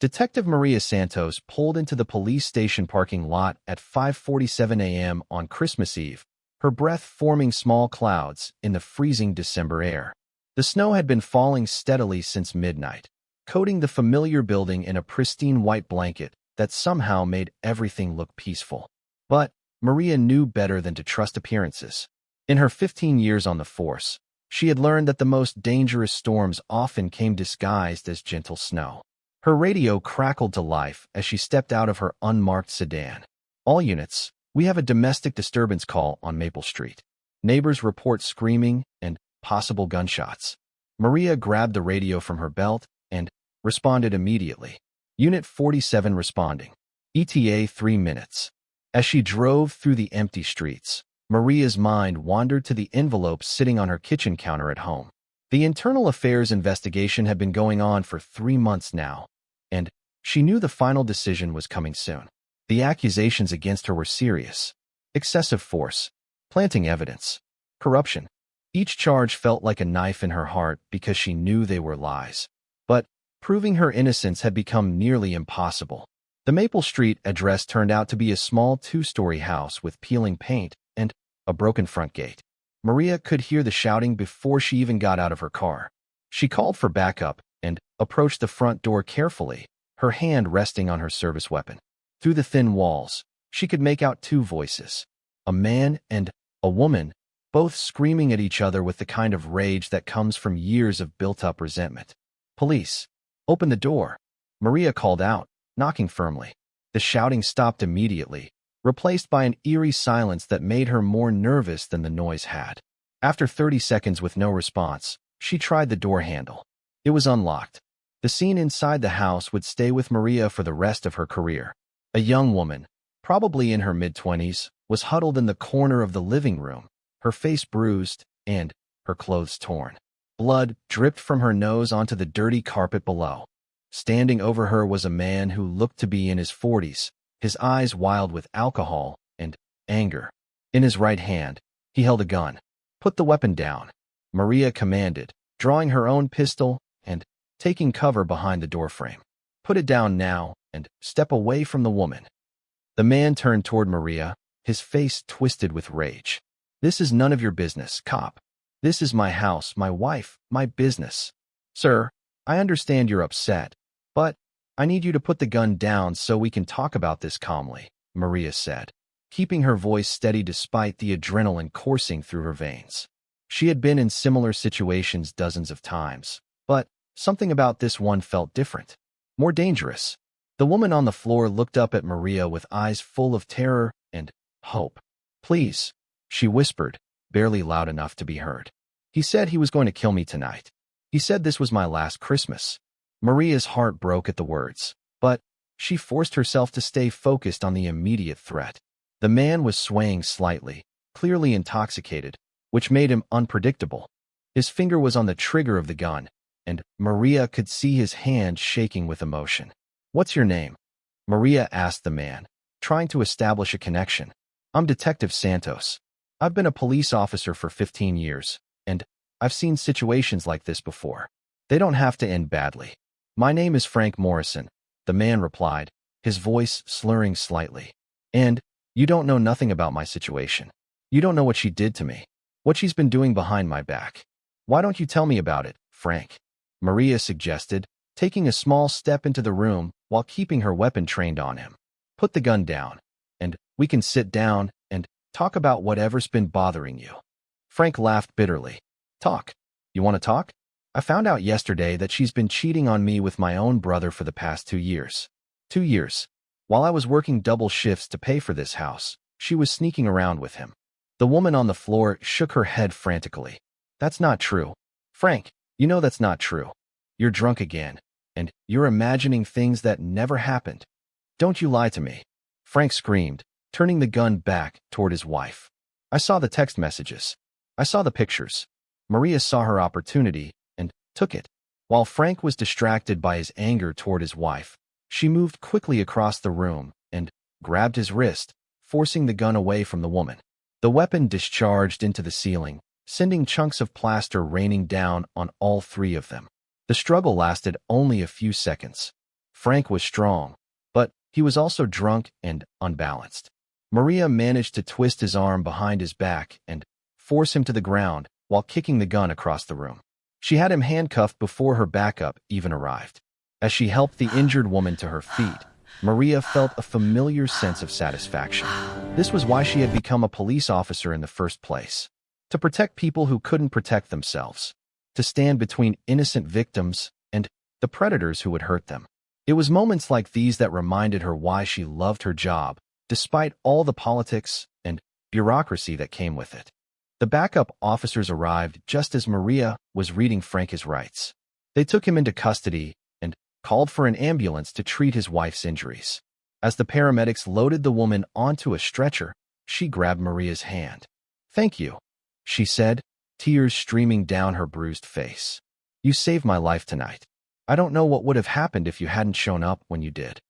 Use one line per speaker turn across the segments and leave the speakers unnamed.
Detective Maria Santos pulled into the police station parking lot at 5:47 a.m. on Christmas Eve, her breath forming small clouds in the freezing December air. The snow had been falling steadily since midnight, coating the familiar building in a pristine white blanket that somehow made everything look peaceful. But Maria knew better than to trust appearances. In her 15 years on the force, she had learned that the most dangerous storms often came disguised as gentle snow. Her radio crackled to life as she stepped out of her unmarked sedan. "All units, we have a domestic disturbance call on Maple Street. Neighbors report screaming and possible gunshots." Maria grabbed the radio from her belt and responded immediately. "Unit 47 responding. ETA 3 minutes." As she drove through the empty streets, Maria's mind wandered to the envelopes sitting on her kitchen counter at home. The internal affairs investigation had been going on for 3 months now, and she knew the final decision was coming soon. The accusations against her were serious: excessive force, planting evidence, corruption. Each charge felt like a knife in her heart because she knew they were lies. But proving her innocence had become nearly impossible. The Maple Street address turned out to be a small 2-story house with peeling paint and a broken front gate. Maria could hear the shouting before she even got out of her car. She called for backup and approached the front door carefully, her hand resting on her service weapon. Through the thin walls, she could make out 2 voices, a man and a woman, both screaming at each other with the kind of rage that comes from years of built-up resentment. "Police, open the door," Maria called out, knocking firmly. The shouting stopped immediately, replaced by an eerie silence that made her more nervous than the noise had. After 30 seconds with no response, she tried the door handle. It was unlocked. The scene inside the house would stay with Maria for the rest of her career. A young woman, probably in her mid-20s, was huddled in the corner of the living room, her face bruised and her clothes torn. Blood dripped from her nose onto the dirty carpet below. Standing over her was a man who looked to be in his 40s, his eyes wild with alcohol and anger. In his right hand, he held a gun. "Put the weapon down," Maria commanded, drawing her own pistol and taking cover behind the doorframe. "Put it down now and step away from the woman." The man turned toward Maria, his face twisted with rage. "This is none of your business, cop. This is my house, my wife, my business. Sir, I understand you're upset, but I need you to put the gun down so we can talk about this calmly," Maria said, keeping her voice steady despite the adrenaline coursing through her veins. She had been in similar situations dozens of times, but something about this one felt different, more dangerous. The woman on the floor looked up at Maria with eyes full of terror and hope. "Please," she whispered, barely loud enough to be heard. "He said he was going to kill me tonight. He said this was my last Christmas." Maria's heart broke at the words, but she forced herself to stay focused on the immediate threat. The man was swaying slightly, clearly intoxicated, which made him unpredictable. His finger was on the trigger of the gun, and Maria could see his hand shaking with emotion. "What's your name?" Maria asked the man, trying to establish a connection. "I'm Detective Santos. I've been a police officer for 15 years, and I've seen situations like this before. They don't have to end badly." "My name is Frank Morrison," the man replied, his voice slurring slightly. "And you don't know nothing about my situation. You don't know what she did to me, what she's been doing behind my back. Why don't you tell me about it, Frank?" Maria suggested, taking a small step into the room while keeping her weapon trained on him. "Put the gun down, and we can sit down and talk about whatever's been bothering you." Frank laughed bitterly. "Talk? You want to talk? I found out yesterday that she's been cheating on me with my own brother for the past 2 years. 2 years. While I was working double shifts to pay for this house, she was sneaking around with him." The woman on the floor shook her head frantically. "That's not true. Frank, you know that's not true. You're drunk again, and you're imagining things that never happened. Don't you lie to me." Frank screamed, turning the gun back toward his wife. "I saw the text messages. I saw the pictures." Maria saw her opportunity and took it. While Frank was distracted by his anger toward his wife, she moved quickly across the room and grabbed his wrist, forcing the gun away from the woman. The weapon discharged into the ceiling, sending chunks of plaster raining down on all 3 of them. The struggle lasted only a few seconds. Frank was strong, but he was also drunk and unbalanced. Maria managed to twist his arm behind his back and force him to the ground while kicking the gun across the room. She had him handcuffed before her backup even arrived. As she helped the injured woman to her feet, Maria felt a familiar sense of satisfaction. This was why she had become a police officer in the first place. To protect people who couldn't protect themselves. To stand between innocent victims and the predators who would hurt them. It was moments like these that reminded her why she loved her job, despite all the politics and bureaucracy that came with it. The backup officers arrived just as Maria was reading Frank his rights. They took him into custody and called for an ambulance to treat his wife's injuries. As the paramedics loaded the woman onto a stretcher, she grabbed Maria's hand. "Thank you," she said, tears streaming down her bruised face. "You saved my life tonight. I don't know what would have happened if you hadn't shown up when you did."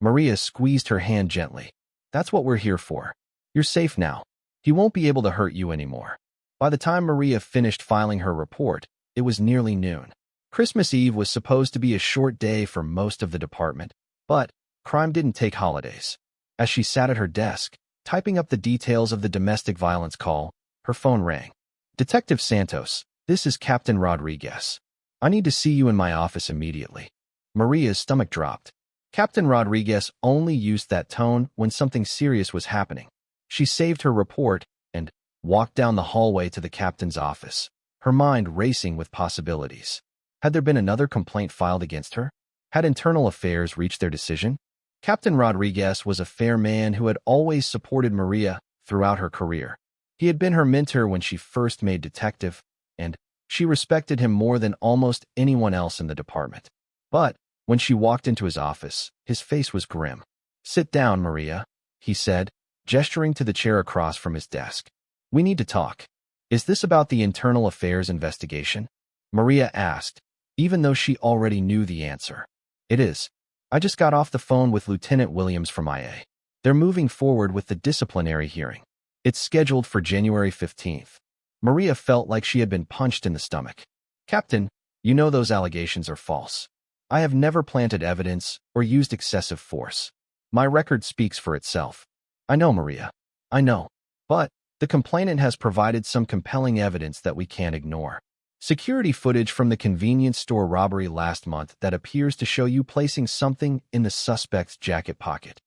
Maria squeezed her hand gently. "That's what we're here for. You're safe now. He won't be able to hurt you anymore." By the time Maria finished filing her report, it was nearly noon. Christmas Eve was supposed to be a short day for most of the department, but crime didn't take holidays. As she sat at her desk, typing up the details of the domestic violence call, her phone rang. "Detective Santos, this is Captain Rodriguez. I need to see you in my office immediately." Maria's stomach dropped. Captain Rodriguez only used that tone when something serious was happening. She saved her report and walked down the hallway to the captain's office, her mind racing with possibilities. Had there been another complaint filed against her? Had Internal Affairs reached their decision? Captain Rodriguez was a fair man who had always supported Maria throughout her career. He had been her mentor when she first made detective, and she respected him more than almost anyone else in the department. But when she walked into his office, his face was grim. "Sit down, Maria," he said, gesturing to the chair across from his desk. "We need to talk." "Is this about the Internal Affairs investigation?" Maria asked, even though she already knew the answer. "It is. I just got off the phone with Lieutenant Williams from IA. They're moving forward with the disciplinary hearing. It's scheduled for January 15th. Maria felt like she had been punched in the stomach. "Captain, you know those allegations are false. I have never planted evidence or used excessive force. My record speaks for itself." "I know, Maria. I know. But the complainant has provided some compelling evidence that we can't ignore. Security footage from the convenience store robbery last month that appears to show you placing something in the suspect's jacket pocket.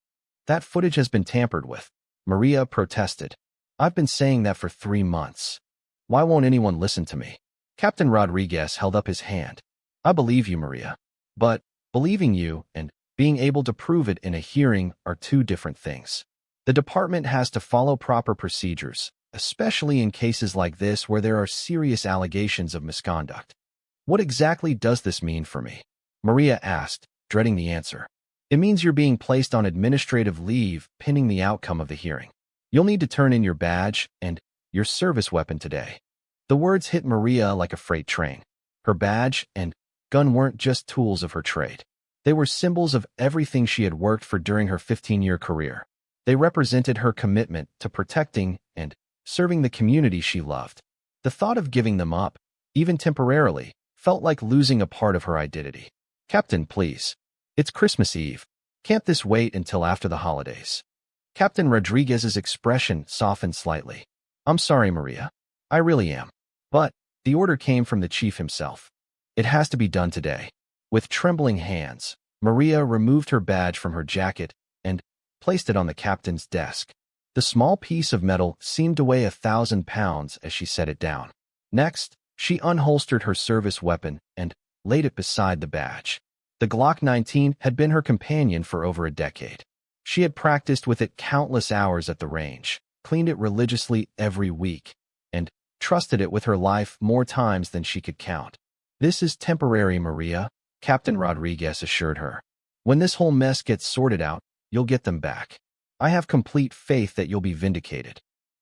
That footage has been tampered with," Maria protested. "I've been saying that for 3 months. Why won't anyone listen to me?" Captain Rodriguez held up his hand. "I believe you, Maria. But believing you and being able to prove it in a hearing are two different things. The department has to follow proper procedures, especially in cases like this where there are serious allegations of misconduct." "What exactly does this mean for me?" Maria asked, dreading the answer. "It means you're being placed on administrative leave pending the outcome of the hearing. You'll need to turn in your badge and your service weapon today." The words hit Maria like a freight train. Her badge and gun weren't just tools of her trade. They were symbols of everything she had worked for during her 15-year career. They represented her commitment to protecting and serving the community she loved. The thought of giving them up, even temporarily, felt like losing a part of her identity. "Captain, please. It's Christmas Eve. Can't this wait until after the holidays?" Captain Rodriguez's expression softened slightly. "I'm sorry, Maria. I really am. But the order came from the chief himself. It has to be done today." With trembling hands, Maria removed her badge from her jacket and placed it on the captain's desk. The small piece of metal seemed to weigh 1,000 pounds as she set it down. Next, she unholstered her service weapon and laid it beside the badge. The Glock 19 had been her companion for over a decade. She had practiced with it countless hours at the range, cleaned it religiously every week, and trusted it with her life more times than she could count. "This is temporary, Maria," Captain Rodriguez assured her. "When this whole mess gets sorted out, you'll get them back. I have complete faith that you'll be vindicated."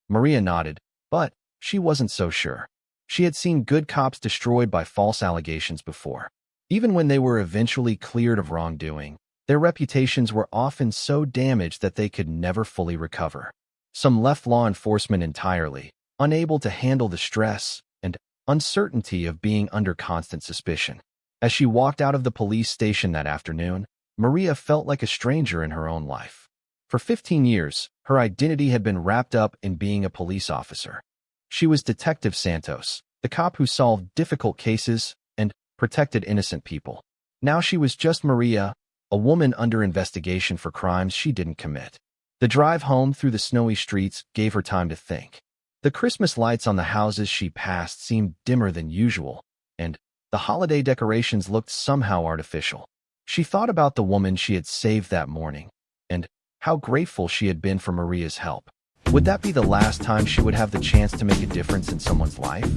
Maria nodded, but she wasn't so sure. She had seen good cops destroyed by false allegations before. Even when they were eventually cleared of wrongdoing, their reputations were often so damaged that they could never fully recover. Some left law enforcement entirely, unable to handle the stress and uncertainty of being under constant suspicion. As she walked out of the police station that afternoon, Maria felt like a stranger in her own life. For 15 years, her identity had been wrapped up in being a police officer. She was Detective Santos, the cop who solved difficult cases and protected innocent people. Now she was just Maria, a woman under investigation for crimes she didn't commit. The drive home through the snowy streets gave her time to think. The Christmas lights on the houses she passed seemed dimmer than usual, and the holiday decorations looked somehow artificial. She thought about the woman she had saved that morning, and how grateful she had been for Maria's help. Would that be the last time she would have the chance to make a difference in someone's life?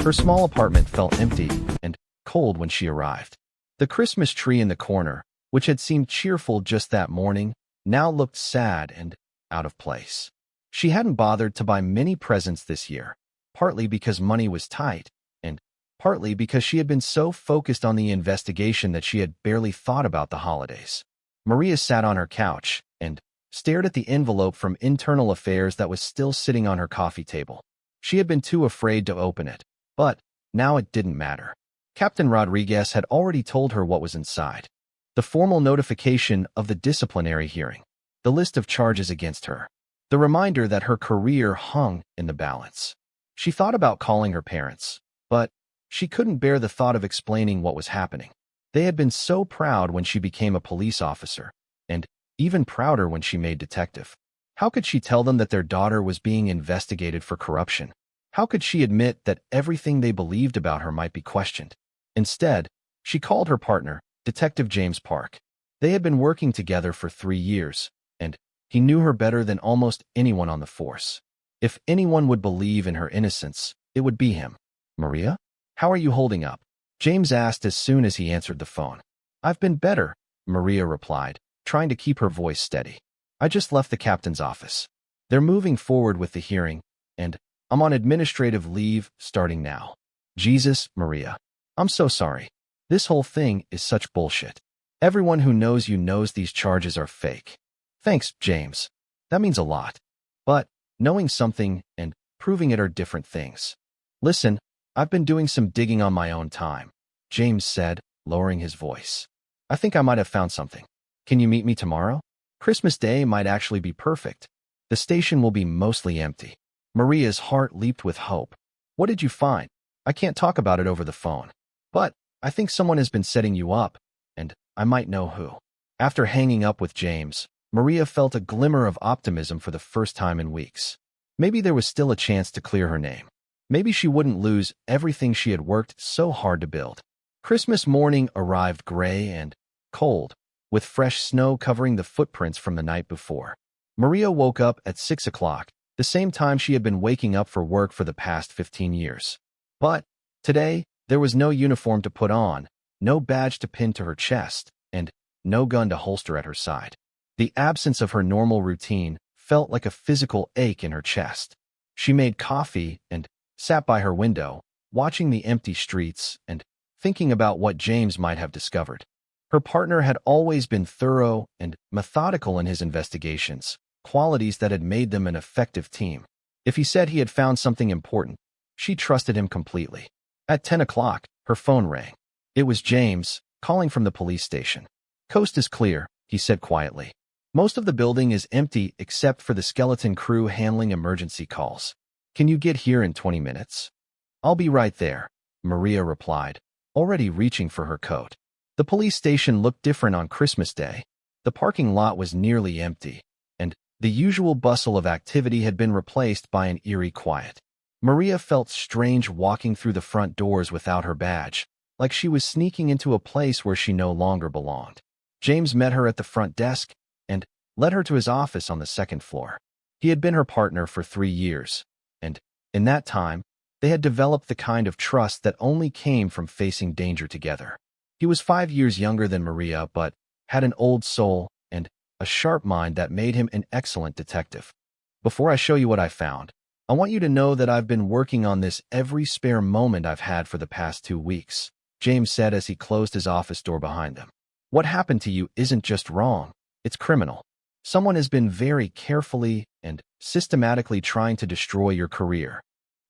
Her small apartment felt empty and cold when she arrived. The Christmas tree in the corner, which had seemed cheerful just that morning, now looked sad and out of place. She hadn't bothered to buy many presents this year, partly because money was tight, and partly because she had been so focused on the investigation that she had barely thought about the holidays. Maria sat on her couch and stared at the envelope from Internal Affairs that was still sitting on her coffee table. She had been too afraid to open it, but now it didn't matter. Captain Rodriguez had already told her what was inside. The formal notification of the disciplinary hearing, the list of charges against her, the reminder that her career hung in the balance. She thought about calling her parents, but she couldn't bear the thought of explaining what was happening. They had been so proud when she became a police officer, and even prouder when she made detective. How could she tell them that their daughter was being investigated for corruption? How could she admit that everything they believed about her might be questioned? Instead, she called her partner, Detective James Park. They had been working together for 3 years, and he knew her better than almost anyone on the force. If anyone would believe in her innocence, it would be him. "Maria, how are you holding up?" James asked as soon as he answered the phone. "I've been better," Maria replied, trying to keep her voice steady. "I just left the captain's office. They're moving forward with the hearing, and I'm on administrative leave starting now." "Jesus, Maria. I'm so sorry. This whole thing is such bullshit. Everyone who knows you knows these charges are fake." "Thanks, James. That means a lot. But knowing something and proving it are different things." "Listen, I've been doing some digging on my own time," James said, lowering his voice. "I think I might have found something. Can you meet me tomorrow? Christmas Day might actually be perfect. The station will be mostly empty." Maria's heart leaped with hope. "What did you find? I can't talk about it over the phone. But I think someone has been setting you up, and I might know who." After hanging up with James, Maria felt a glimmer of optimism for the first time in weeks. Maybe there was still a chance to clear her name. Maybe she wouldn't lose everything she had worked so hard to build. Christmas morning arrived gray and cold, with fresh snow covering the footprints from the night before. Maria woke up at 6 o'clock, the same time she had been waking up for work for the past 15 years. But today, there was no uniform to put on, no badge to pin to her chest, and no gun to holster at her side. The absence of her normal routine felt like a physical ache in her chest. She made coffee and sat by her window, watching the empty streets and thinking about what James might have discovered. Her partner had always been thorough and methodical in his investigations, qualities that had made them an effective team. If he said he had found something important, she trusted him completely. At 10 o'clock, her phone rang. It was James, calling from the police station. "Coast is clear," he said quietly. "Most of the building is empty except for the skeleton crew handling emergency calls. Can you get here in 20 minutes? "I'll be right there," Maria replied, already reaching for her coat. The police station looked different on Christmas Day. The parking lot was nearly empty, and the usual bustle of activity had been replaced by an eerie quiet. Maria felt strange walking through the front doors without her badge, like she was sneaking into a place where she no longer belonged. James met her at the front desk and led her to his office on the second floor. He had been her partner for 3 years, and in that time, they had developed the kind of trust that only came from facing danger together. He was 5 years younger than Maria, but had an old soul and a sharp mind that made him an excellent detective. "Before I show you what I found, I want you to know that I've been working on this every spare moment I've had for the past 2 weeks," James said as he closed his office door behind them. "What happened to you isn't just wrong, it's criminal. Someone has been very carefully and systematically trying to destroy your career."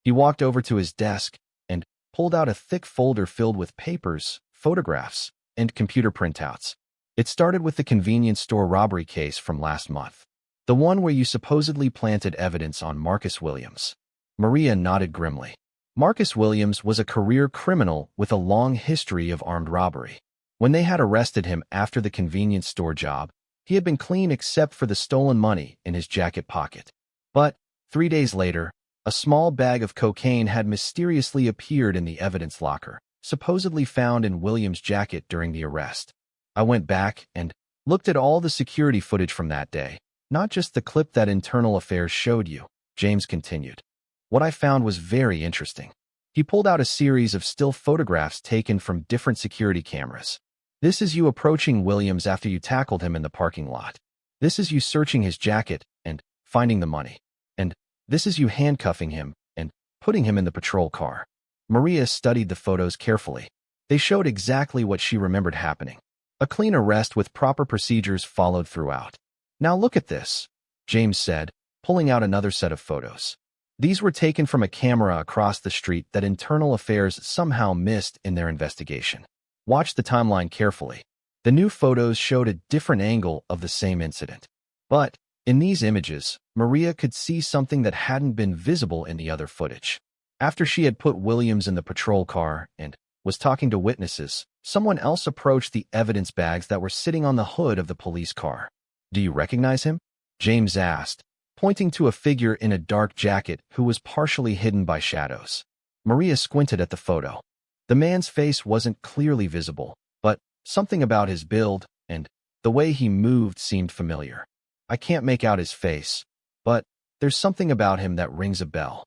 He walked over to his desk and pulled out a thick folder filled with papers, photographs, and computer printouts. It started with the convenience store robbery case from last month, the one where you supposedly planted evidence on Marcus Williams. Maria nodded grimly. Marcus Williams was a career criminal with a long history of armed robbery. When they had arrested him after the convenience store job, he had been clean except for the stolen money in his jacket pocket. But 3 days later, a small bag of cocaine had mysteriously appeared in the evidence locker, supposedly found in Williams' jacket during the arrest. I went back and looked at all the security footage from that day, not just the clip that Internal Affairs showed you, James continued. What I found was very interesting. He pulled out a series of still photographs taken from different security cameras. This is you approaching Williams after you tackled him in the parking lot. This is you searching his jacket and finding the money. And this is you handcuffing him and putting him in the patrol car. Maria studied the photos carefully. They showed exactly what she remembered happening. A clean arrest with proper procedures followed throughout. Now look at this, James said, pulling out another set of photos. These were taken from a camera across the street that Internal Affairs somehow missed in their investigation. Watch the timeline carefully. The new photos showed a different angle of the same incident. But in these images, Maria could see something that hadn't been visible in the other footage. After she had put Williams in the patrol car and was talking to witnesses, someone else approached the evidence bags that were sitting on the hood of the police car. "Do you recognize him?" James asked, pointing to a figure in a dark jacket who was partially hidden by shadows. Maria squinted at the photo. The man's face wasn't clearly visible, but something about his build and the way he moved seemed familiar. "I can't make out his face, but there's something about him that rings a bell."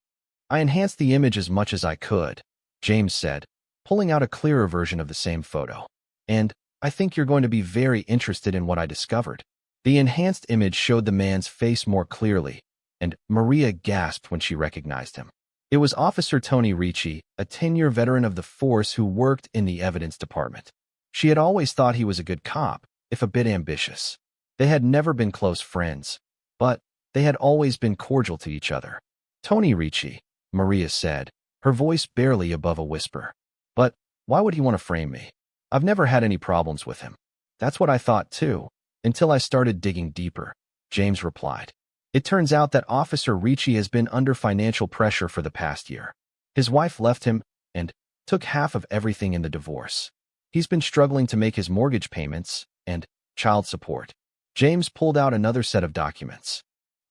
"I enhanced the image as much as I could," James said, pulling out a clearer version of the same photo. "And I think you're going to be very interested in what I discovered." The enhanced image showed the man's face more clearly, and Maria gasped when she recognized him. It was Officer Tony Ricci, a 10-year veteran of the force who worked in the evidence department. She had always thought he was a good cop, if a bit ambitious. They had never been close friends, but they had always been cordial to each other. "Tony Ricci," Maria said, her voice barely above a whisper. "But why would he want to frame me? I've never had any problems with him." "That's what I thought too, until I started digging deeper," James replied. "It turns out that Officer Ricci has been under financial pressure for the past year. His wife left him and took half of everything in the divorce. He's been struggling to make his mortgage payments and child support." James pulled out another set of documents.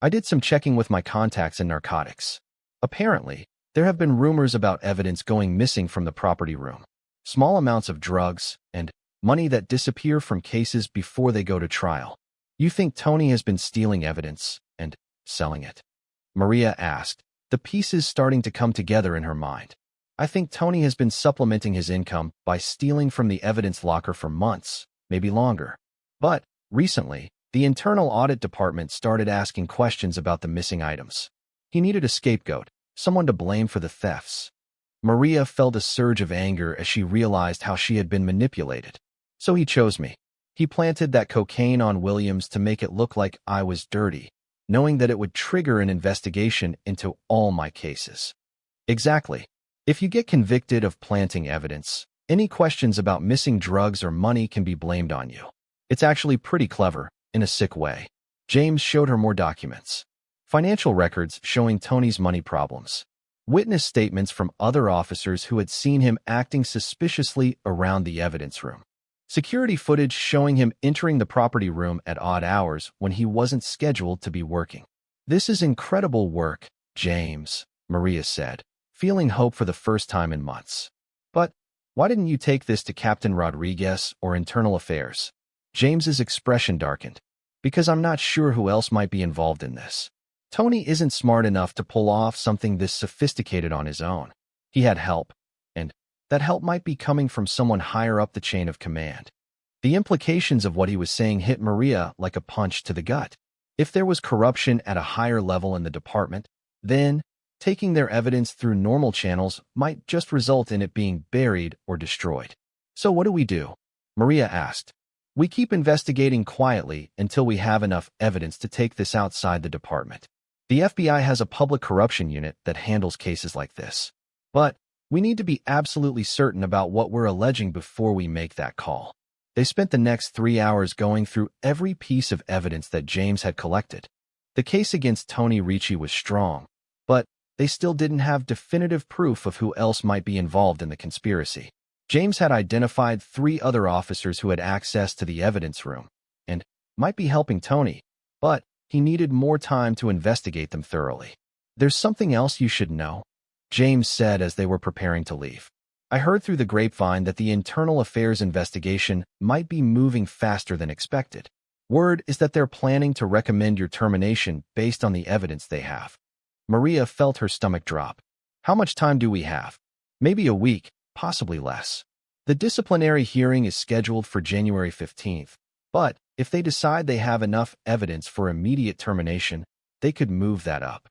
"I did some checking with my contacts in narcotics. Apparently, there have been rumors about evidence going missing from the property room. Small amounts of drugs and money that disappear from cases before they go to trial. You think Tony has been stealing evidence and selling it?" Maria asked, the pieces starting to come together in her mind. "I think Tony has been supplementing his income by stealing from the evidence locker for months, maybe longer. But recently, the internal audit department started asking questions about the missing items. He needed a scapegoat, someone to blame for the thefts." Maria felt a surge of anger as she realized how she had been manipulated. "So he chose me. He planted that cocaine on Williams to make it look like I was dirty, knowing that it would trigger an investigation into all my cases." "Exactly. If you get convicted of planting evidence, any questions about missing drugs or money can be blamed on you. It's actually pretty clever, in a sick way." James showed her more documents. Financial records showing Tony's money problems. Witness statements from other officers who had seen him acting suspiciously around the evidence room. Security footage showing him entering the property room at odd hours when he wasn't scheduled to be working. "This is incredible work, James," Maria said, feeling hope for the first time in months. "But why didn't you take this to Captain Rodriguez or Internal Affairs?" James's expression darkened. "Because I'm not sure who else might be involved in this. Tony isn't smart enough to pull off something this sophisticated on his own. He had help, and that help might be coming from someone higher up the chain of command." The implications of what he was saying hit Maria like a punch to the gut. If there was corruption at a higher level in the department, then taking their evidence through normal channels might just result in it being buried or destroyed. "So what do we do?" Maria asked. "We keep investigating quietly until we have enough evidence to take this outside the department. The FBI has a public corruption unit that handles cases like this. But we need to be absolutely certain about what we're alleging before we make that call. They spent the next 3 hours going through every piece of evidence that James had collected. The case against Tony Ricci was strong, but they still didn't have definitive proof of who else might be involved in the conspiracy. James had identified 3 other officers who had access to the evidence room and might be helping Tony, but he needed more time to investigate them thoroughly. "There's something else you should know," James said as they were preparing to leave. "I heard through the grapevine that the internal affairs investigation might be moving faster than expected. Word is that they're planning to recommend your termination based on the evidence they have." Maria felt her stomach drop. "How much time do we have?" "Maybe a week, possibly less. The disciplinary hearing is scheduled for January 15th, but if they decide they have enough evidence for immediate termination, they could move that up."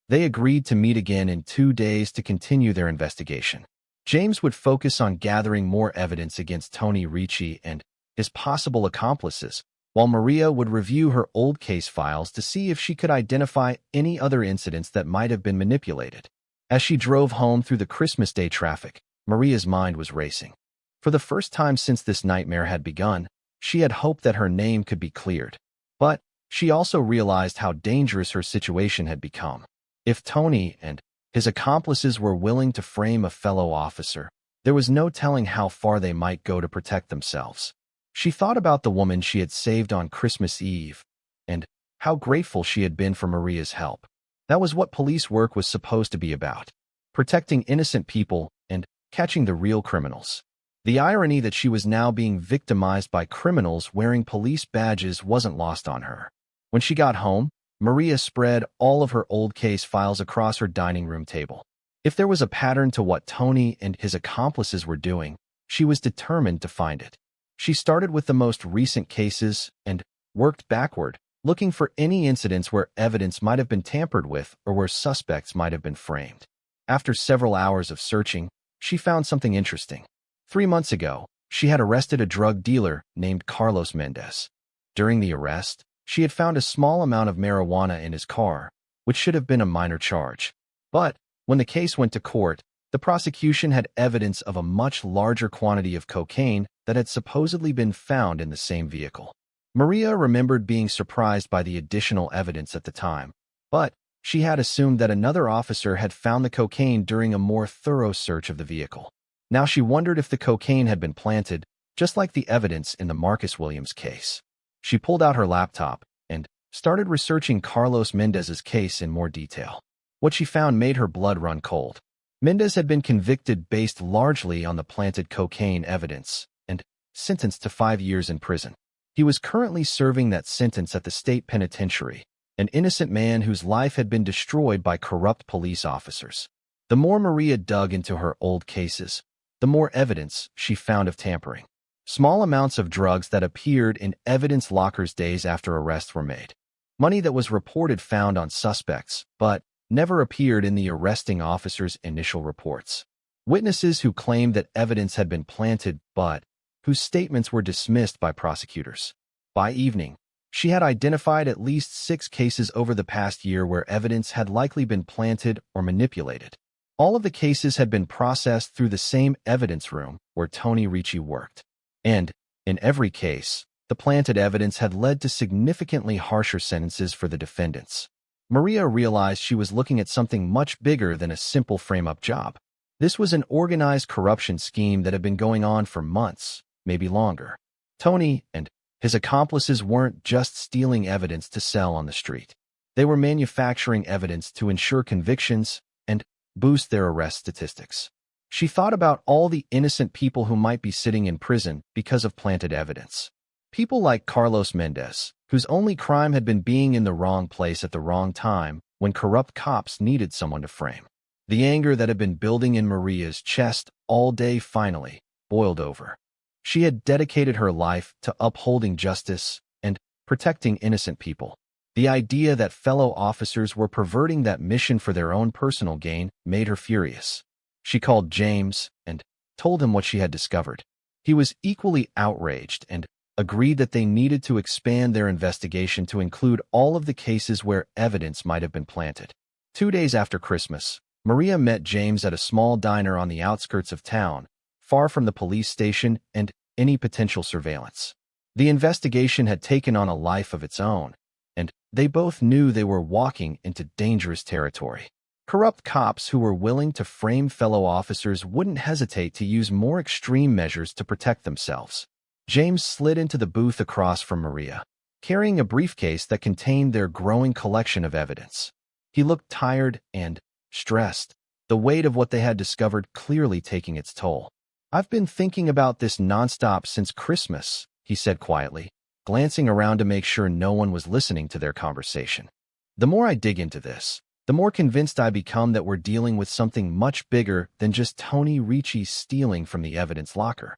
They agreed to meet again in 2 days to continue their investigation. James would focus on gathering more evidence against Tony Ricci and his possible accomplices, while Maria would review her old case files to see if she could identify any other incidents that might have been manipulated. As she drove home through the Christmas Day traffic, Maria's mind was racing. For the first time since this nightmare had begun, she had hoped that her name could be cleared. But she also realized how dangerous her situation had become. If Tony and his accomplices were willing to frame a fellow officer, there was no telling how far they might go to protect themselves. She thought about the woman she had saved on Christmas Eve and how grateful she had been for Maria's help. That was what police work was supposed to be about: protecting innocent people and catching the real criminals. The irony that she was now being victimized by criminals wearing police badges wasn't lost on her. When she got home, Maria spread all of her old case files across her dining room table. If there was a pattern to what Tony and his accomplices were doing, she was determined to find it. She started with the most recent cases and worked backward, looking for any incidents where evidence might have been tampered with or where suspects might have been framed. After several hours of searching, she found something interesting. 3 months ago, she had arrested a drug dealer named Carlos Mendez. During the arrest, she had found a small amount of marijuana in his car, which should have been a minor charge. But when the case went to court, the prosecution had evidence of a much larger quantity of cocaine that had supposedly been found in the same vehicle. Maria remembered being surprised by the additional evidence at the time, but she had assumed that another officer had found the cocaine during a more thorough search of the vehicle. Now she wondered if the cocaine had been planted, just like the evidence in the Marcus Williams case. She pulled out her laptop and started researching Carlos Mendez's case in more detail. What she found made her blood run cold. Mendez had been convicted based largely on the planted cocaine evidence and sentenced to 5 years in prison. He was currently serving that sentence at the state penitentiary, an innocent man whose life had been destroyed by corrupt police officers. The more Maria dug into her old cases, the more evidence she found of tampering. Small amounts of drugs that appeared in evidence lockers days after arrests were made. Money that was reported found on suspects, but never appeared in the arresting officer's initial reports. Witnesses who claimed that evidence had been planted, but whose statements were dismissed by prosecutors. By evening, she had identified at least 6 cases over the past year where evidence had likely been planted or manipulated. All of the cases had been processed through the same evidence room where Tony Ricci worked. And, in every case, the planted evidence had led to significantly harsher sentences for the defendants. Maria realized she was looking at something much bigger than a simple frame-up job. This was an organized corruption scheme that had been going on for months, maybe longer. Tony and his accomplices weren't just stealing evidence to sell on the street. They were manufacturing evidence to ensure convictions and boost their arrest statistics. She thought about all the innocent people who might be sitting in prison because of planted evidence. People like Carlos Mendez, whose only crime had been being in the wrong place at the wrong time when corrupt cops needed someone to frame. The anger that had been building in Maria's chest all day finally boiled over. She had dedicated her life to upholding justice and protecting innocent people. The idea that fellow officers were perverting that mission for their own personal gain made her furious. She called James and told him what she had discovered. He was equally outraged and agreed that they needed to expand their investigation to include all of the cases where evidence might have been planted. 2 days after Christmas, Maria met James at a small diner on the outskirts of town, far from the police station and any potential surveillance. The investigation had taken on a life of its own, and they both knew they were walking into dangerous territory. Corrupt cops who were willing to frame fellow officers wouldn't hesitate to use more extreme measures to protect themselves. James slid into the booth across from Maria, carrying a briefcase that contained their growing collection of evidence. He looked tired and stressed, the weight of what they had discovered clearly taking its toll. "I've been thinking about this nonstop since Christmas," he said quietly, glancing around to make sure no one was listening to their conversation. "The more I dig into this, the more convinced I become that we're dealing with something much bigger than just Tony Ricci stealing from the evidence locker."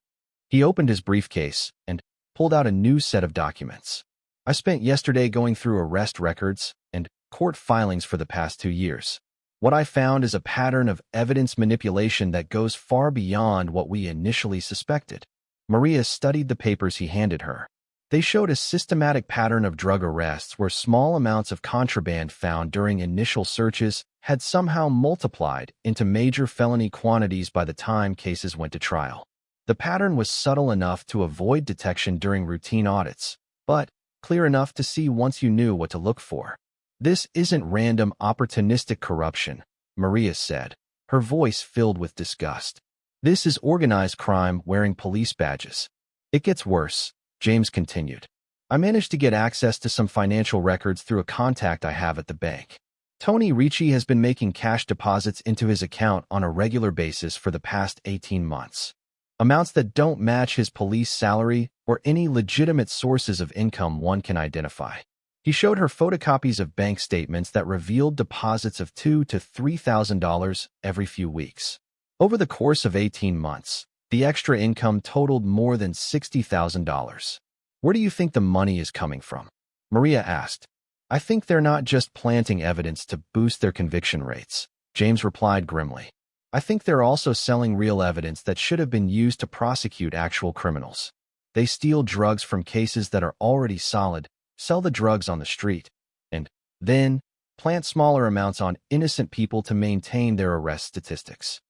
He opened his briefcase and pulled out a new set of documents. "I spent yesterday going through arrest records and court filings for the past 2 years. What I found is a pattern of evidence manipulation that goes far beyond what we initially suspected." Maria studied the papers he handed her. They showed a systematic pattern of drug arrests where small amounts of contraband found during initial searches had somehow multiplied into major felony quantities by the time cases went to trial. The pattern was subtle enough to avoid detection during routine audits, but clear enough to see once you knew what to look for. "This isn't random, opportunistic corruption," Maria said, her voice filled with disgust. "This is organized crime wearing police badges." "It gets worse," James continued. "I managed to get access to some financial records through a contact I have at the bank. Tony Ricci has been making cash deposits into his account on a regular basis for the past 18 months. Amounts that don't match his police salary or any legitimate sources of income one can identify." He showed her photocopies of bank statements that revealed deposits of $2,000 to $3,000 every few weeks. Over the course of 18 months, the extra income totaled more than $60,000. "Where do you think the money is coming from?" Maria asked. "I think they're not just planting evidence to boost their conviction rates," James replied grimly. "I think they're also selling real evidence that should have been used to prosecute actual criminals. They steal drugs from cases that are already solid, sell the drugs on the street, and then plant smaller amounts on innocent people to maintain their arrest statistics."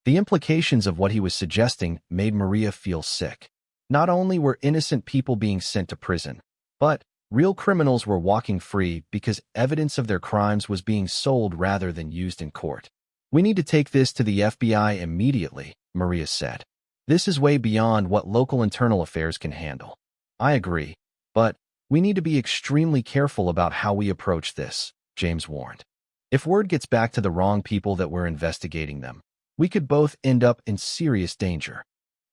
The implications of what he was suggesting made Maria feel sick. Not only were innocent people being sent to prison, but real criminals were walking free because evidence of their crimes was being sold rather than used in court. "We need to take this to the FBI immediately," Maria said. "This is way beyond what local internal affairs can handle." "I agree, but we need to be extremely careful about how we approach this," James warned. "If word gets back to the wrong people that we're investigating them, we could both end up in serious danger."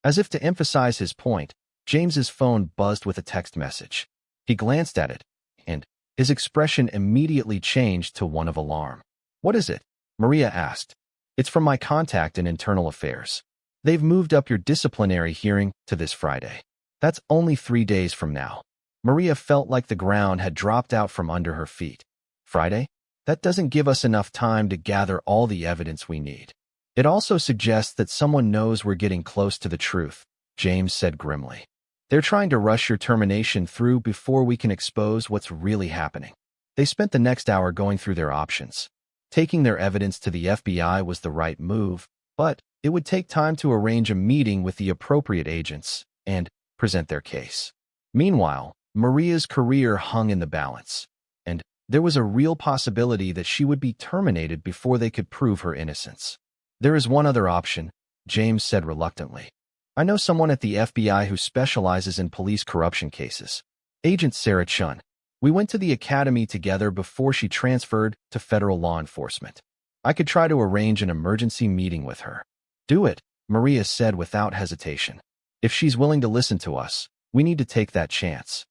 As if to emphasize his point, James's phone buzzed with a text message. He glanced at it, and his expression immediately changed to one of alarm. "What is it?" Maria asked. "It's from my contact in internal affairs. They've moved up your disciplinary hearing to this Friday. That's only 3 days from now." Maria felt like the ground had dropped out from under her feet. "Friday? That doesn't give us enough time to gather all the evidence we need." "It also suggests that someone knows we're getting close to the truth," James said grimly. "They're trying to rush your termination through before we can expose what's really happening." They spent the next hour going through their options. Taking their evidence to the FBI was the right move, but it would take time to arrange a meeting with the appropriate agents and present their case. Meanwhile, Maria's career hung in the balance, and there was a real possibility that she would be terminated before they could prove her innocence. "There is one other option," James said reluctantly. "I know someone at the FBI who specializes in police corruption cases. Agent Sarah Chun. We went to the academy together before she transferred to federal law enforcement. I could try to arrange an emergency meeting with her." "Do it," Maria said without hesitation. "If she's willing to listen to us, we need to take that chance."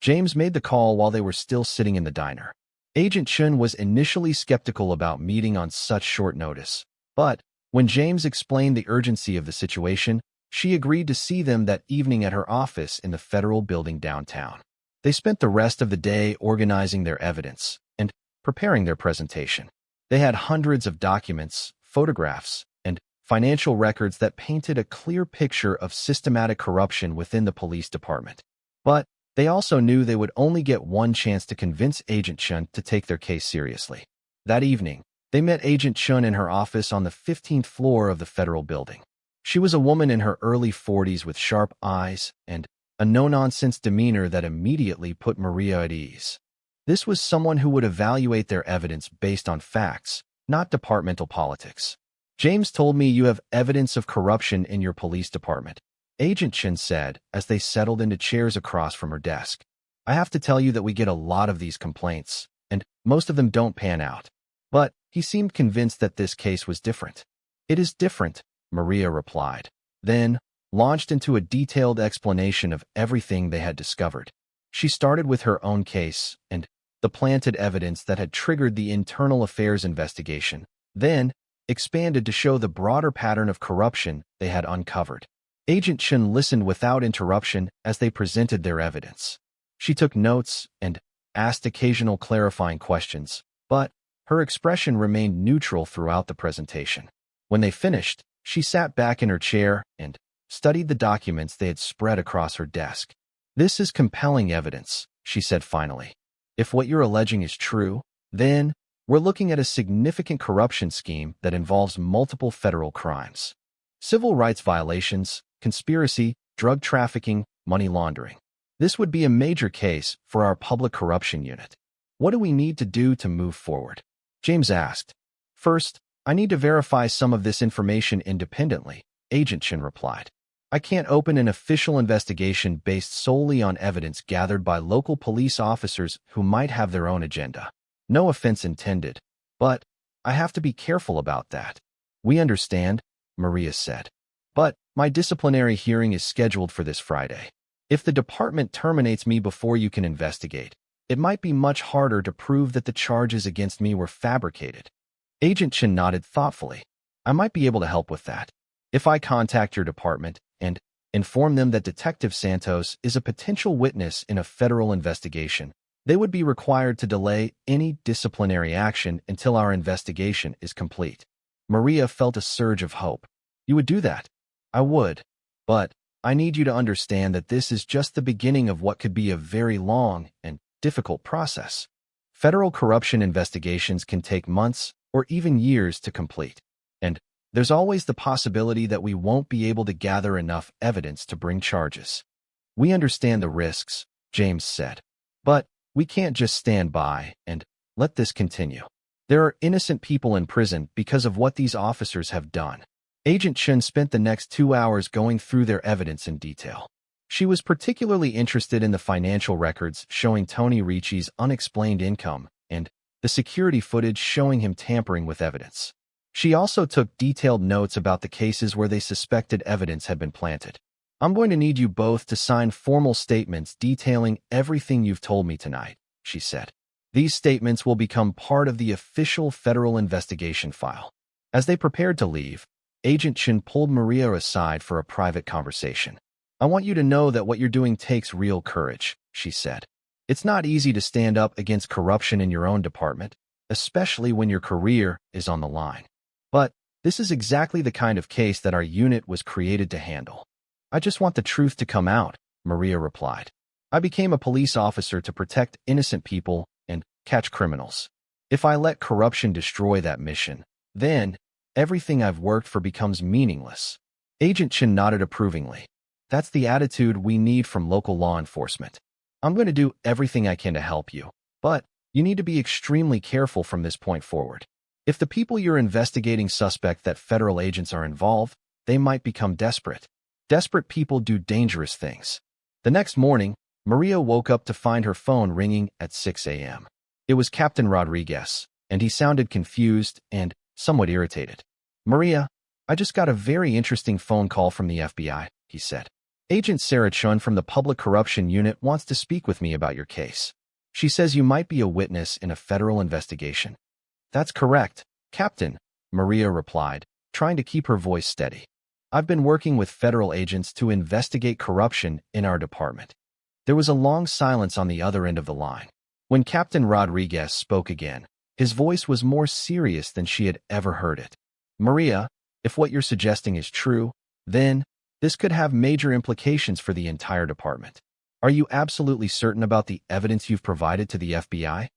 James made the call while they were still sitting in the diner. Agent Chun was initially skeptical about meeting on such short notice, but when James explained the urgency of the situation, she agreed to see them that evening at her office in the federal building downtown. They spent the rest of the day organizing their evidence and preparing their presentation. They had hundreds of documents, photographs, and financial records that painted a clear picture of systematic corruption within the police department. But they also knew they would only get one chance to convince Agent Chun to take their case seriously. That evening, they met Agent Chun in her office on the 15th floor of the federal building. She was a woman in her early 40s with sharp eyes and a no-nonsense demeanor that immediately put Maria at ease. This was someone who would evaluate their evidence based on facts, not departmental politics. James told me you have evidence of corruption in your police department, Agent Chen said as they settled into chairs across from her desk. I have to tell you that we get a lot of these complaints, and most of them don't pan out. But he seemed convinced that this case was different. It is different, Maria replied, then launched into a detailed explanation of everything they had discovered. She started with her own case and the planted evidence that had triggered the internal affairs investigation, then expanded to show the broader pattern of corruption they had uncovered. Agent Chen listened without interruption as they presented their evidence. She took notes and asked occasional clarifying questions, but her expression remained neutral throughout the presentation. When they finished, she sat back in her chair and studied the documents they had spread across her desk. This is compelling evidence, she said finally. If what you're alleging is true, then we're looking at a significant corruption scheme that involves multiple federal crimes. Civil rights violations, conspiracy, drug trafficking, money laundering. This would be a major case for our public corruption unit. What do we need to do to move forward? James asked. First, I need to verify some of this information independently, Agent Chen replied. I can't open an official investigation based solely on evidence gathered by local police officers who might have their own agenda. No offense intended, but I have to be careful about that. We understand, Maria said. But my disciplinary hearing is scheduled for this Friday. If the department terminates me before you can investigate, it might be much harder to prove that the charges against me were fabricated. Agent Chen nodded thoughtfully. I might be able to help with that. If I contact your department and inform them that Detective Santos is a potential witness in a federal investigation, they would be required to delay any disciplinary action until our investigation is complete. Maria felt a surge of hope. You would do that? I would. But I need you to understand that this is just the beginning of what could be a very long and difficult process. Federal corruption investigations can take months or even years to complete, and there's always the possibility that we won't be able to gather enough evidence to bring charges. We understand the risks, James said, but we can't just stand by and let this continue. There are innocent people in prison because of what these officers have done. Agent Chen spent the next 2 hours going through their evidence in detail. She was particularly interested in the financial records showing Tony Ricci's unexplained income and the security footage showing him tampering with evidence. She also took detailed notes about the cases where they suspected evidence had been planted. I'm going to need you both to sign formal statements detailing everything you've told me tonight, she said. These statements will become part of the official federal investigation file. As they prepared to leave, Agent Chen pulled Maria aside for a private conversation. I want you to know that what you're doing takes real courage, she said. It's not easy to stand up against corruption in your own department, especially when your career is on the line. But this is exactly the kind of case that our unit was created to handle. I just want the truth to come out, Maria replied. I became a police officer to protect innocent people and catch criminals. If I let corruption destroy that mission, then everything I've worked for becomes meaningless. Agent Chen nodded approvingly. That's the attitude we need from local law enforcement. I'm going to do everything I can to help you, but you need to be extremely careful from this point forward. If the people you're investigating suspect that federal agents are involved, they might become desperate. Desperate people do dangerous things. The next morning, Maria woke up to find her phone ringing at 6 a.m. It was Captain Rodriguez, and he sounded confused and somewhat irritated. Maria, I just got a very interesting phone call from the FBI, he said. Agent Sarah Chun from the Public Corruption Unit wants to speak with me about your case. She says you might be a witness in a federal investigation. That's correct, Captain, Maria replied, trying to keep her voice steady. I've been working with federal agents to investigate corruption in our department. There was a long silence on the other end of the line. When Captain Rodriguez spoke again, his voice was more serious than she had ever heard it. Maria, if what you're suggesting is true, then this could have major implications for the entire department. Are you absolutely certain about the evidence you've provided to the FBI?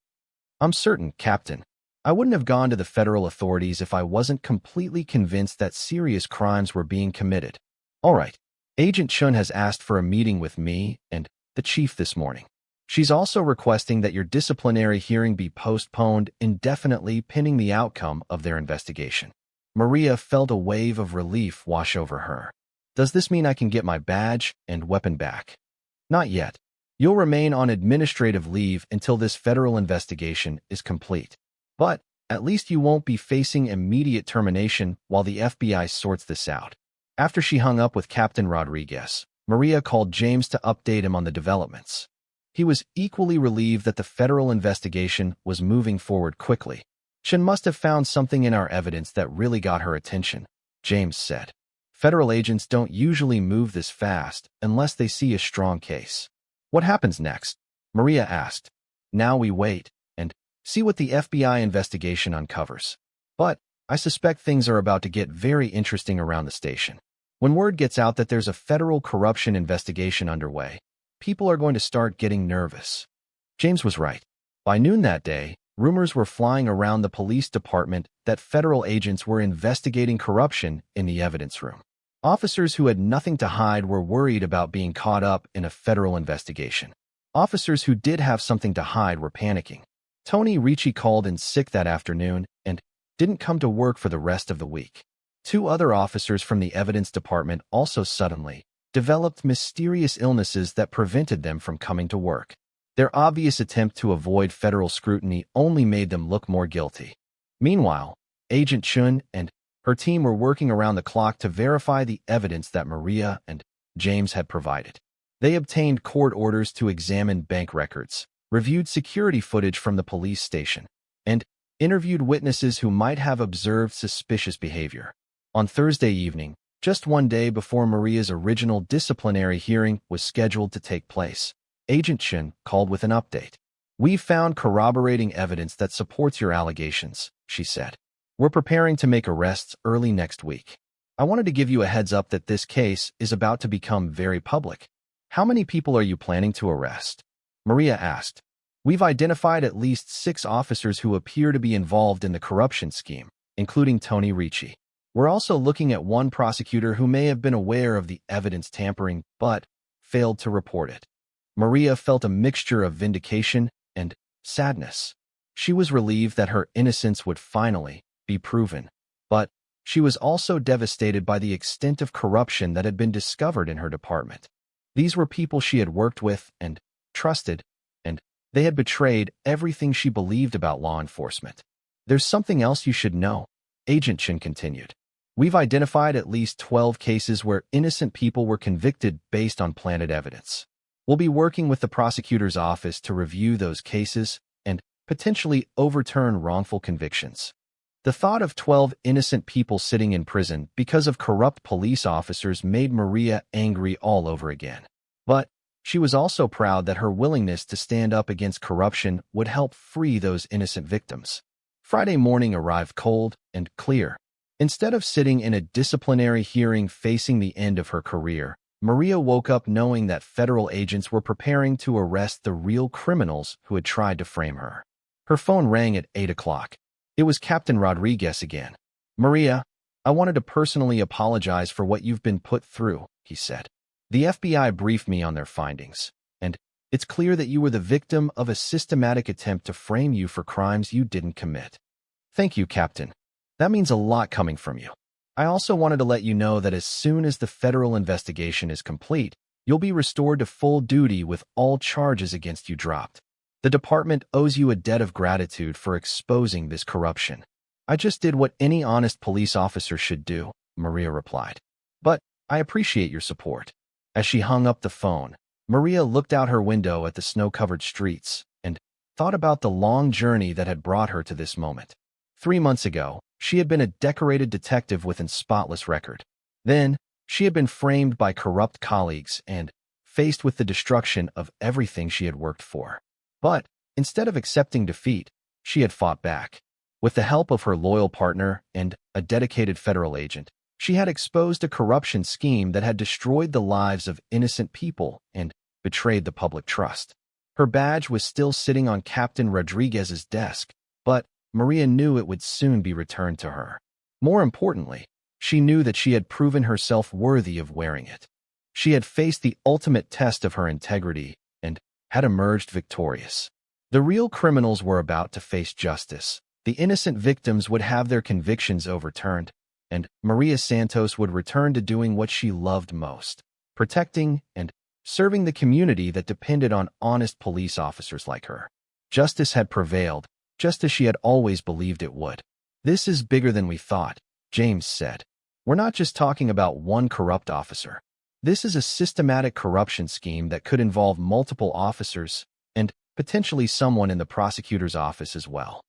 I'm certain, Captain. I wouldn't have gone to the federal authorities if I wasn't completely convinced that serious crimes were being committed. All right. Agent Chun has asked for a meeting with me and the chief this morning. She's also requesting that your disciplinary hearing be postponed indefinitely pending the outcome of their investigation. Maria felt a wave of relief wash over her. Does this mean I can get my badge and weapon back? Not yet. You'll remain on administrative leave until this federal investigation is complete. But at least you won't be facing immediate termination while the FBI sorts this out. After she hung up with Captain Rodriguez, Maria called James to update him on the developments. He was equally relieved that the federal investigation was moving forward quickly. Shin must have found something in our evidence that really got her attention, James said. Federal agents don't usually move this fast unless they see a strong case. What happens next? Maria asked. Now we wait and see what the FBI investigation uncovers. But I suspect things are about to get very interesting around the station. When word gets out that there's a federal corruption investigation underway, people are going to start getting nervous. James was right. By noon that day, rumors were flying around the police department that federal agents were investigating corruption in the evidence room. Officers who had nothing to hide were worried about being caught up in a federal investigation. Officers who did have something to hide were panicking. Tony Ricci called in sick that afternoon and didn't come to work for the rest of the week. 2 other officers from the evidence department also suddenly developed mysterious illnesses that prevented them from coming to work. Their obvious attempt to avoid federal scrutiny only made them look more guilty. Meanwhile, Agent Chun and her team were working around the clock to verify the evidence that Maria and James had provided. They obtained court orders to examine bank records, reviewed security footage from the police station, and interviewed witnesses who might have observed suspicious behavior. On Thursday evening, just one day before Maria's original disciplinary hearing was scheduled to take place, Agent Chun called with an update. "We've found corroborating evidence that supports your allegations," she said. "We're preparing to make arrests early next week. I wanted to give you a heads up that this case is about to become very public." "How many people are you planning to arrest?" Maria asked. "We've identified at least 6 officers who appear to be involved in the corruption scheme, including Tony Ricci. We're also looking at one prosecutor who may have been aware of the evidence tampering but failed to report it." Maria felt a mixture of vindication and sadness. She was relieved that her innocence would finally be proven, but she was also devastated by the extent of corruption that had been discovered in her department. These were people she had worked with and trusted, and they had betrayed everything she believed about law enforcement. "There's something else you should know," Agent Chin continued. "We've identified at least 12 cases where innocent people were convicted based on planted evidence. We'll be working with the prosecutor's office to review those cases and potentially overturn wrongful convictions." The thought of 12 innocent people sitting in prison because of corrupt police officers made Maria angry all over again. But she was also proud that her willingness to stand up against corruption would help free those innocent victims. Friday morning arrived cold and clear. Instead of sitting in a disciplinary hearing facing the end of her career, Maria woke up knowing that federal agents were preparing to arrest the real criminals who had tried to frame her. Her phone rang at 8 o'clock. It was Captain Rodriguez again. "Maria, I wanted to personally apologize for what you've been put through," he said. "The FBI briefed me on their findings, and it's clear that you were the victim of a systematic attempt to frame you for crimes you didn't commit." "Thank you, Captain. That means a lot coming from you. I also wanted to let you know that as soon as the federal investigation is complete, you'll be restored to full duty with all charges against you dropped. The department owes you a debt of gratitude for exposing this corruption." "I just did what any honest police officer should do," Maria replied. "But I appreciate your support." As she hung up the phone, Maria looked out her window at the snow-covered streets and thought about the long journey that had brought her to this moment. 3 months ago, she had been a decorated detective with a spotless record. Then, she had been framed by corrupt colleagues and faced with the destruction of everything she had worked for. But instead of accepting defeat, she had fought back. With the help of her loyal partner and a dedicated federal agent, she had exposed a corruption scheme that had destroyed the lives of innocent people and betrayed the public trust. Her badge was still sitting on Captain Rodriguez's desk, but Maria knew it would soon be returned to her. More importantly, she knew that she had proven herself worthy of wearing it. She had faced the ultimate test of her integrity and had emerged victorious. The real criminals were about to face justice. The innocent victims would have their convictions overturned, and Maria Santos would return to doing what she loved most, protecting and serving the community that depended on honest police officers like her. Justice had prevailed, just as she had always believed it would. "This is bigger than we thought," James said. "We're not just talking about one corrupt officer. This is a systematic corruption scheme that could involve multiple officers and potentially someone in the prosecutor's office as well."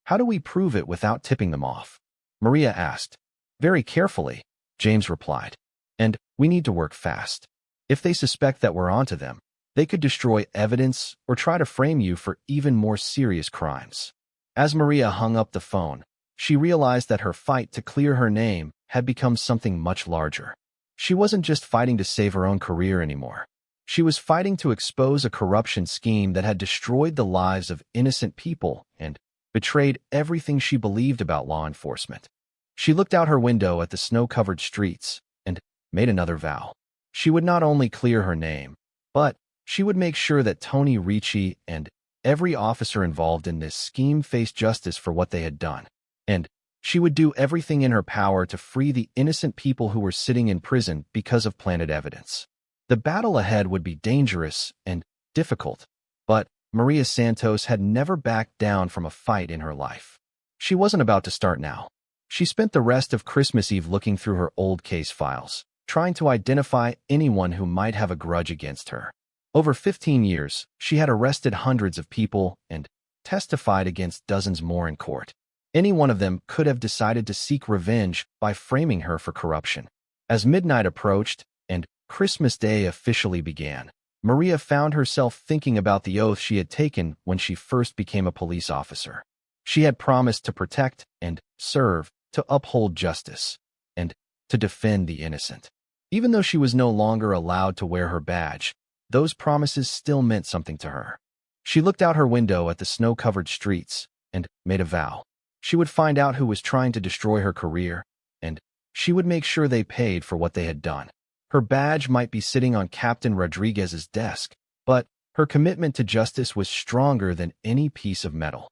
"How do we prove it without tipping them off?" Maria asked. "Very carefully," James replied. "And we need to work fast. If they suspect that we're onto them, they could destroy evidence or try to frame you for even more serious crimes." As Maria hung up the phone, she realized that her fight to clear her name had become something much larger. She wasn't just fighting to save her own career anymore. She was fighting to expose a corruption scheme that had destroyed the lives of innocent people and betrayed everything she believed about law enforcement. She looked out her window at the snow-covered streets and made another vow. She would not only clear her name, but she would make sure that Tony Ricci and every officer involved in this scheme faced justice for what they had done. And she would do everything in her power to free the innocent people who were sitting in prison because of planted evidence. The battle ahead would be dangerous and difficult, but Maria Santos had never backed down from a fight in her life. She wasn't about to start now. She spent the rest of Christmas Eve looking through her old case files, trying to identify anyone who might have a grudge against her. Over 15 years, she had arrested hundreds of people and testified against dozens more in court. Any one of them could have decided to seek revenge by framing her for corruption. As midnight approached and Christmas Day officially began, Maria found herself thinking about the oath she had taken when she first became a police officer. She had promised to protect and serve, to uphold justice, and to defend the innocent. Even though she was no longer allowed to wear her badge, those promises still meant something to her. She looked out her window at the snow-covered streets and made a vow. She would find out who was trying to destroy her career, and she would make sure they paid for what they had done. Her badge might be sitting on Captain Rodriguez's desk, but her commitment to justice was stronger than any piece of metal.